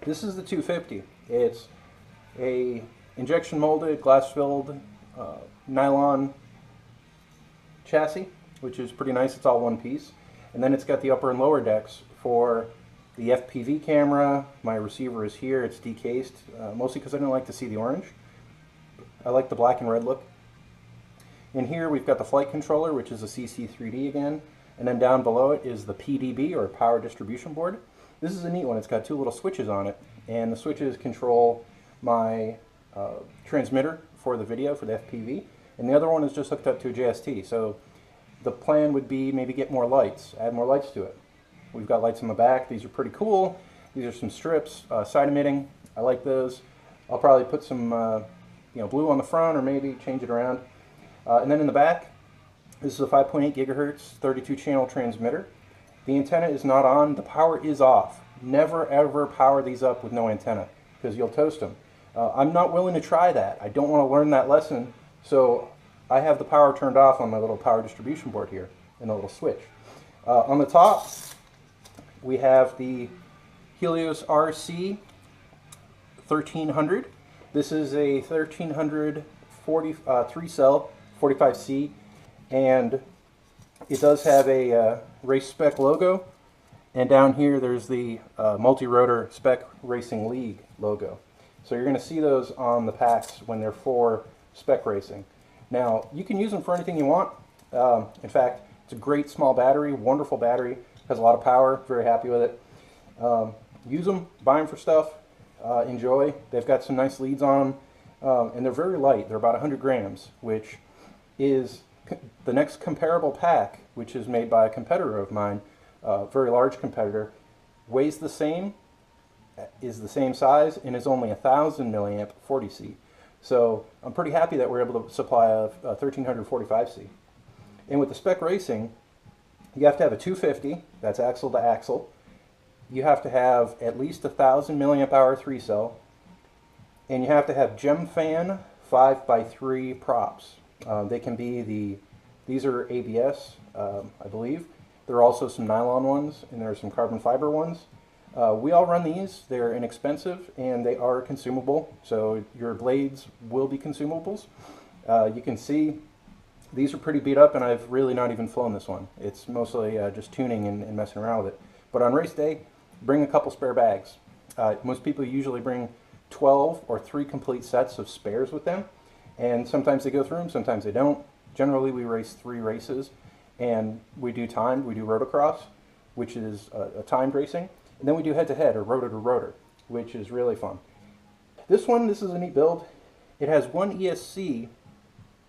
This is the 250. It's a injection molded, glass filled nylon chassis, which is pretty nice. It's all one piece. And then it's got the upper and lower decks for the FPV camera. My receiver is here. It's decased, mostly because I don't like to see the orange. I like the black and red look. In here we've got the flight controller, which is a CC3D again. And then down below it is the PDB, or power distribution board. This is a neat one. It's got two little switches on it. And the switches control my transmitter for the video, for the FPV. And the other one is just hooked up to a JST. So the plan would be maybe get more lights, add more lights to it. We've got lights on the back. These are pretty cool. These are some strips, side emitting. I like those. I'll probably put some blue on the front, or maybe change it around. And then in the back, this is a 5.8 gigahertz, 32 channel transmitter. The antenna is not on. The power is off. Never ever power these up with no antenna, because you'll toast them. I'm not willing to try that. I don't want to learn that lesson. So I have the power turned off on my little power distribution board here, and a little switch. On the top, we have the Helios RC 1300. This is a 1300 3-cell 45C, and it does have a race spec logo. And down here there's the multirotor spec racing league logo. So you're going to see those on the packs when they're for spec racing. Now, you can use them for anything you want. In fact, it's a great small battery, wonderful battery, has a lot of power, very happy with it. Use them, buy them for stuff, enjoy. They've got some nice leads on them, and they're very light. They're about 100 grams, which is the next comparable pack, which is made by a competitor of mine, a very large competitor, weighs the same, is the same size, and is only 1,000 milliamp 40C. So I'm pretty happy that we're able to supply a 1345C. And with the spec racing, you have to have a 250, that's axle to axle. You have to have at least 1,000 milliamp hour 3-cell, and you have to have gem fan 5x3 props. They can be these are ABS, I believe. There are also some nylon ones, and there are some carbon fiber ones. We all run these. They're inexpensive, and they are consumable, so your blades will be consumables. You can see these are pretty beat up, and I've really not even flown this one. It's mostly just tuning and messing around with it. But on race day, bring a couple spare bags. Most people usually bring 12 or 3 complete sets of spares with them, and sometimes they go through them, sometimes they don't. Generally, we race 3 races, and we do timed. We do rotocross, which is a timed racing. And then we do head-to-head, or rotor-to-rotor, which is really fun. This is a neat build. It has one ESC,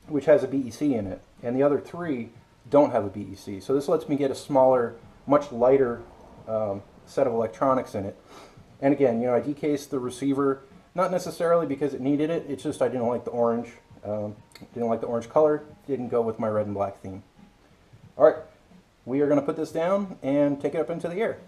which has a BEC in it, and the other 3 don't have a BEC. So this lets me get a smaller, much lighter set of electronics in it. And again, I decased the receiver, not necessarily because it needed it, it's just I didn't like the orange. Didn't like the orange color, didn't go with my red and black theme. All right, we are going to put this down and take it up into the air.